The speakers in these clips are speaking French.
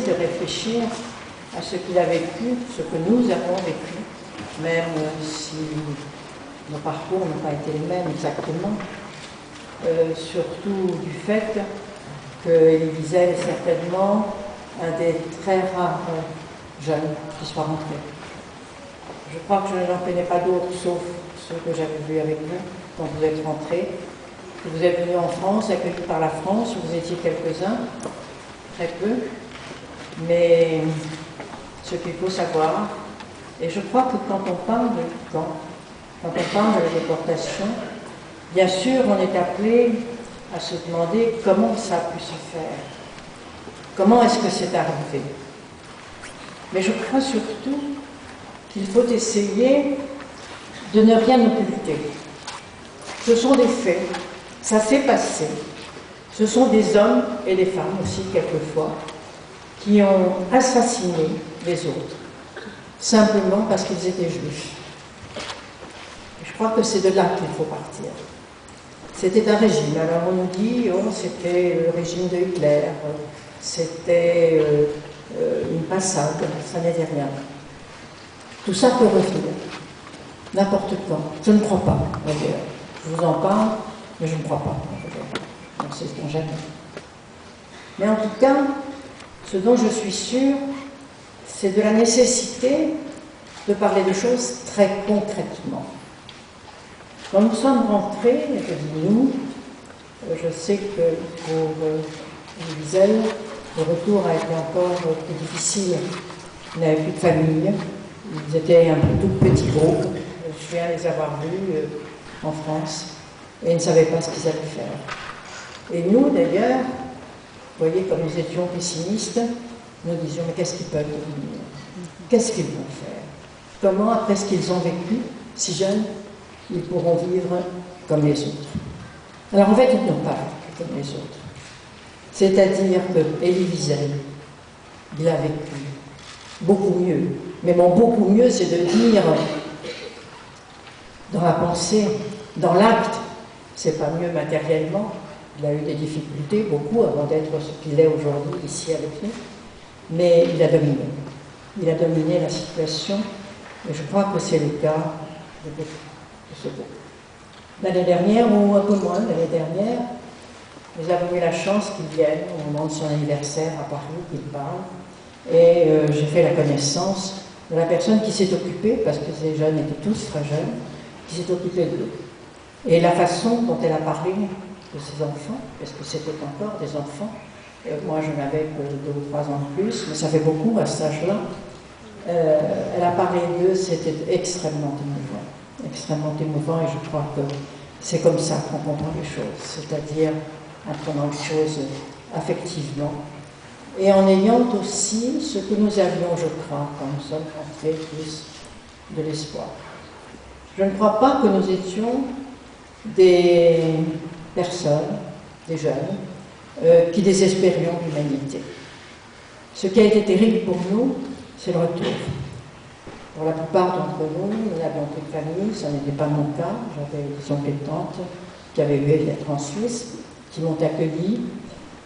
c'est réfléchir à ce qu'il a vécu, ce que nous avons vécu, même si nos parcours n'ont pas été les mêmes exactement, surtout du fait que Elie Wiesel est certainement un des très rares jeunes qui soit rentré. Je crois que je n'en connais pas d'autres, sauf ceux que j'avais vus avec vous quand vous êtes rentrés. Vous êtes venus en France, accueillis par la France, vous étiez quelques-uns, très peu, mais ce qu'il faut savoir, et je crois que quand on parle de camp, quand on parle de la déportation, bien sûr on est appelé à se demander comment ça a pu se faire, comment est-ce que c'est arrivé. Mais je crois surtout qu'il faut essayer de ne rien occulter. Ce sont des faits, ça s'est passé. Ce sont des hommes et des femmes aussi, quelquefois, qui ont assassiné les autres, simplement parce qu'ils étaient juifs. Et je crois que c'est de là qu'il faut partir. C'était un régime. Alors on nous dit, oh, c'était le régime de Hitler, c'était une passade, ça n'était rien. Tout ça peut revenir, n'importe quand. Je ne crois pas, d'ailleurs. Je vous en parle, mais je ne crois pas. Donc c'est ce qu'on jamais. Mais en tout cas, ce dont je suis sûre, c'est de la nécessité de parler de choses très concrètement. Quand nous sommes rentrés, et je dis nous, je sais que pour Elie Wiesel, le retour a été encore plus difficile. Il n'avait plus de famille, ils étaient un tout petit groupe. Je viens les avoir vus en France et ils ne savaient pas ce qu'ils allaient faire. Et nous, d'ailleurs, vous voyez, comme nous étions pessimistes, nous disions, mais qu'est-ce qu'ils peuvent devenir? Qu'est-ce qu'ils vont faire? Comment, après ce qu'ils ont vécu, si jeunes, ils pourront vivre comme les autres? Alors en fait, ils n'ont pas vécu comme les autres. C'est-à-dire que Elie Wiesel, il a vécu beaucoup mieux. Mais mon beaucoup mieux, c'est de dire, dans la pensée, dans l'acte, c'est pas mieux matériellement. Il a eu des difficultés, beaucoup, avant d'être ce qu'il est aujourd'hui, ici avec nous. Mais il a dominé. Il a dominé la situation. Et je crois que c'est le cas de ce groupe. L'année dernière, ou un peu moins, l'année dernière, nous avons eu la chance qu'il vienne au moment de son anniversaire à Paris, qu'il parle. Et j'ai fait la connaissance de la personne qui s'est occupée, parce que ces jeunes étaient tous très jeunes, qui s'est occupée d'eux. Et la façon dont elle a parlé de ses enfants, parce que c'était encore des enfants, moi je n'avais que 2 ou 3 ans de plus, mais ça fait beaucoup à cet âge-là, elle a parlé d'eux, c'était extrêmement émouvant, et je crois que c'est comme ça qu'on comprend les choses, c'est-à-dire en prenant les choses affectivement, et en ayant aussi ce que nous avions, je crois, quand nous sommes rentrés tous, de l'espoir. Je ne crois pas que nous étions des personnes, des jeunes, qui désespérions l'humanité. Ce qui a été terrible pour nous, c'est le retour. Pour la plupart d'entre nous, nous n'avions plus de famille, ça n'était pas mon cas. J'avais des oncles et tantes qui avaient eu à être en Suisse, qui m'ont accueilli.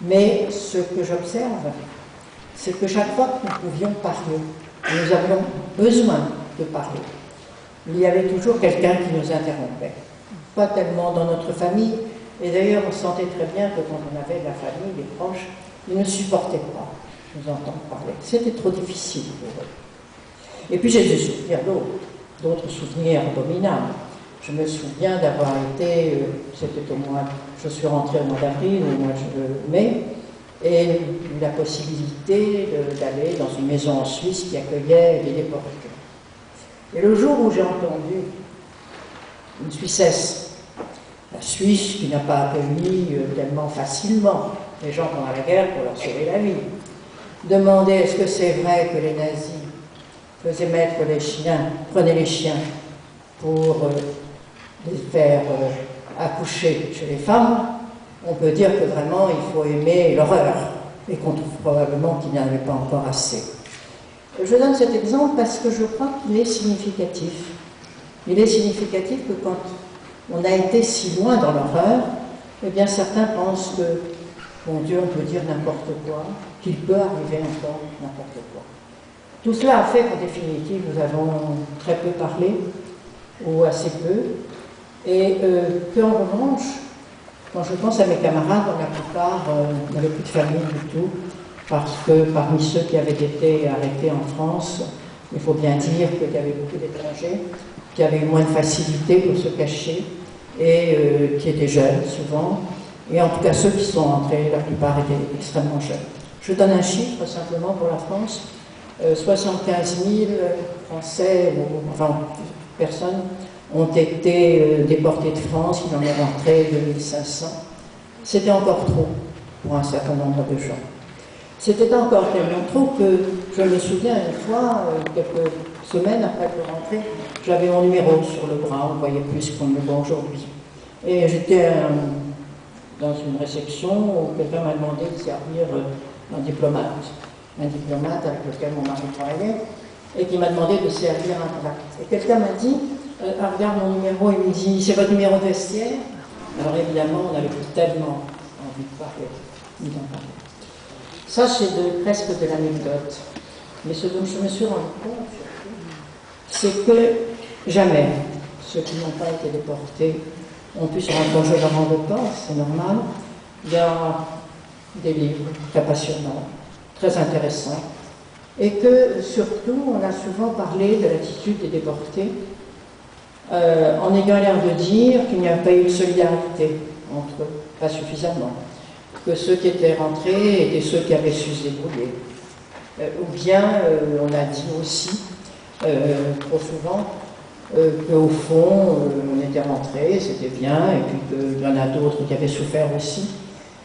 Mais ce que j'observe, c'est que chaque fois que nous pouvions parler, nous avions besoin de parler, il y avait toujours quelqu'un qui nous interrompait. Pas tellement dans notre famille, et d'ailleurs on sentait très bien que quand on avait de la famille, des proches, ils ne supportaient pas nous entendre parler. C'était trop difficile pour eux. Et puis j'ai des souvenirs d'autres souvenirs abominables. Je me souviens d'avoir été, c'était au mois, je suis rentrée au mois d'avril, au mois de mai, et eu la possibilité d'aller dans une maison en Suisse qui accueillait les déportés. Et le jour où j'ai entendu une Suissesse, la Suisse qui n'a pas accueilli tellement facilement les gens pendant la guerre pour leur sauver la vie, demander est-ce que c'est vrai que les nazis faisaient mettre les chiens, prenaient les chiens pour les faire accoucher chez les femmes, on peut dire que vraiment il faut aimer l'horreur et qu'on trouve probablement qu'il n'y en avait pas encore assez. Je donne cet exemple parce que je crois qu'il est significatif. Il est significatif que quand on a été si loin dans l'horreur, eh bien certains pensent que, mon Dieu, on peut dire n'importe quoi, qu'il peut arriver encore n'importe quoi. Tout cela a fait qu'en définitive, nous avons très peu parlé, ou assez peu, et qu'en revanche, quand je pense à mes camarades, dont la plupart n'avaient plus de famille du tout, parce que parmi ceux qui avaient été arrêtés en France, il faut bien dire qu'il y avait beaucoup d'étrangers, qui avaient eu moins de facilité pour se cacher, et qui étaient jeunes souvent, et en tout cas ceux qui sont entrés, la plupart étaient extrêmement jeunes. Je donne un chiffre simplement pour la France, 75 000 Français, enfin personnes, ont été déportés de France, il en est rentré 2500. C'était encore trop pour un certain nombre de gens. C'était encore tellement trop que je me souviens une fois, quelques semaines après être rentré, j'avais mon numéro sur le bras, on voyait plus qu'on ne le voit aujourd'hui. Et j'étais dans une réception où quelqu'un m'a demandé de servir un diplomate avec lequel mon mari travaillait, et qui m'a demandé de servir un plat. Et quelqu'un m'a dit, regarde mon numéro, il me dit, c'est votre numéro de vestiaire? Alors évidemment, on n'avait plus tellement envie de parler, ni d'en parler. Ça, c'est presque de l'anecdote. Mais ce dont je me suis rendu compte, c'est que jamais ceux qui n'ont pas été déportés ont pu se rendre. Je ne leur en veux pas, c'est normal. Il y a des livres très passionnants, très intéressants, et que surtout, on a souvent parlé de l'attitude des déportés en ayant l'air de dire qu'il n'y a pas eu de solidarité entre eux, pas suffisamment, que ceux qui étaient rentrés étaient ceux qui avaient su se débrouiller. Ou bien, on a dit aussi, trop souvent, qu'au fond, on était rentrés, c'était bien, et puis qu'il y en a d'autres qui avaient souffert aussi.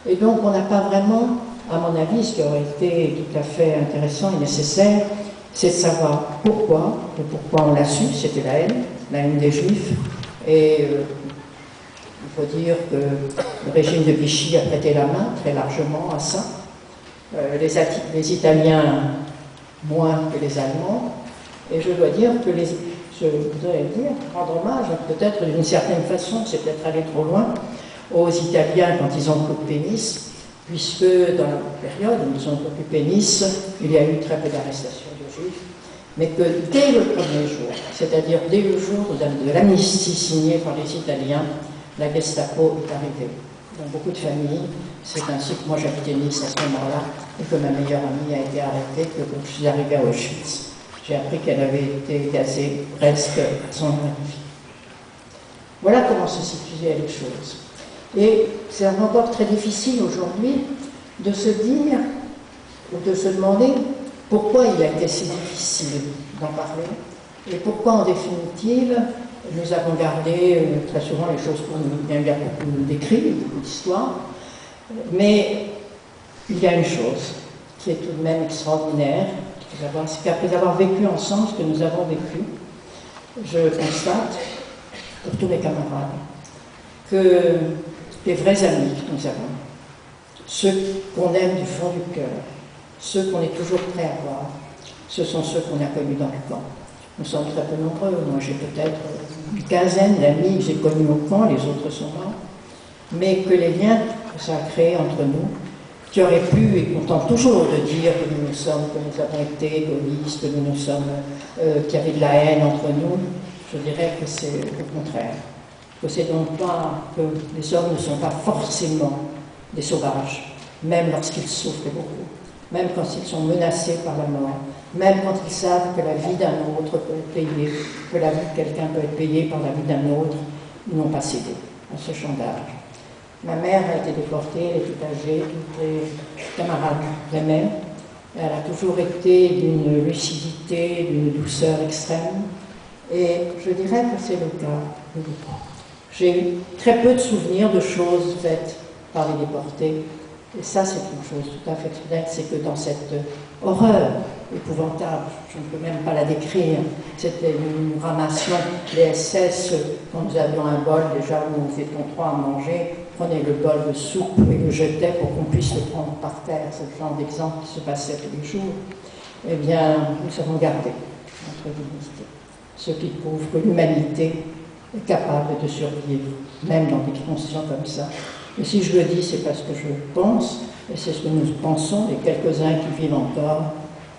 Et donc, on n'a pas vraiment, à mon avis, ce qui aurait été tout à fait intéressant et nécessaire, c'est de savoir pourquoi, et pourquoi on l'a su, c'était la haine des Juifs, et il faut dire que le régime de Vichy a prêté la main très largement à ça, les Italiens moins que les Allemands, et je dois dire que je voudrais dire, rendre hommage, peut-être d'une certaine façon, c'est peut-être aller trop loin, aux Italiens quand ils ont occupé Nice, puisque dans la période où ils ont occupé Nice, il y a eu très peu d'arrestations de Juifs, mais que dès le premier jour, c'est-à-dire dès le jour de l'amnistie signée par les Italiens, la Gestapo est arrivée. Dans beaucoup de familles, c'est ainsi que moi j'habitais Nice à ce moment-là, et que ma meilleure amie a été arrêtée, que quand je suis arrivée à Auschwitz, j'ai appris qu'elle avait été gazée presque à son vie. Voilà comment se situaient les choses. Et c'est encore très difficile aujourd'hui de se dire, ou de se demander, pourquoi il a été si difficile d'en parler, et pourquoi en définitive, nous avons gardé très souvent les choses pour nous. Il y a beaucoup d'écrits, beaucoup d'histoires, mais il y a une chose qui est tout de même extraordinaire, c'est qu'après avoir vécu ensemble ce que nous avons vécu, je constate, pour tous mes camarades, que les vrais amis que nous avons, ceux qu'on aime du fond du cœur, ceux qu'on est toujours prêt à voir, ce sont ceux qu'on a connus dans le camp. Nous sommes très peu nombreux, moi j'ai peut-être une quinzaine d'amis que j'ai connus au camp, les autres sont morts, mais que les liens que ça a créés entre nous, qui auraient pu, et qu'on tente toujours de dire que nous avons été égoïstes, que nous sommes, qu'il y avait de la haine entre nous, je dirais que c'est au contraire. Que c'est donc pas que les hommes ne sont pas forcément des sauvages, même lorsqu'ils souffrent beaucoup, même quand ils sont menacés par la mort, même quand ils savent que la vie d'un autre peut être payée, que la vie de quelqu'un peut être payée par la vie d'un autre, ils n'ont pas cédé à ce chantage. Ma mère a été déportée, elle était âgée, toutes les camarades l'aimaient. Elle a toujours été d'une lucidité, d'une douceur extrême. Et je dirais que c'est le cas de beaucoup. J'ai eu très peu de souvenirs de choses faites par les déportés. Et ça, c'est une chose tout à fait nette, c'est que dans cette horreur épouvantable, je ne peux même pas la décrire, c'était nous ramassions les SS, quand nous avions un bol déjà où nous étions trois à manger, prenaient le bol de soupe et le jetaient pour qu'on puisse le prendre par terre, c'est le genre d'exemple qui se passait tous les jours. Eh bien, nous avons gardé notre dignité, ce qui prouve que l'humanité est capable de survivre, même dans des conditions comme ça. Et si je le dis, c'est parce que je pense, et c'est ce que nous pensons, les quelques-uns qui vivent encore,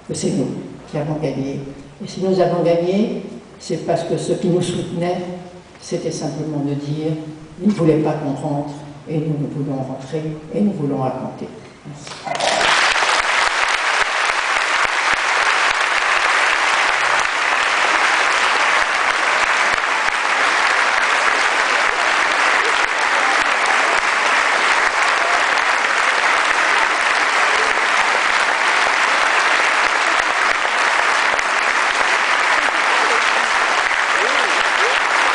que c'est nous qui avons gagné. Et si nous avons gagné, c'est parce que ceux qui nous soutenaient, c'était simplement de dire, ils ne voulaient pas qu'on rentre, et nous voulons rentrer, et nous voulons raconter. Merci.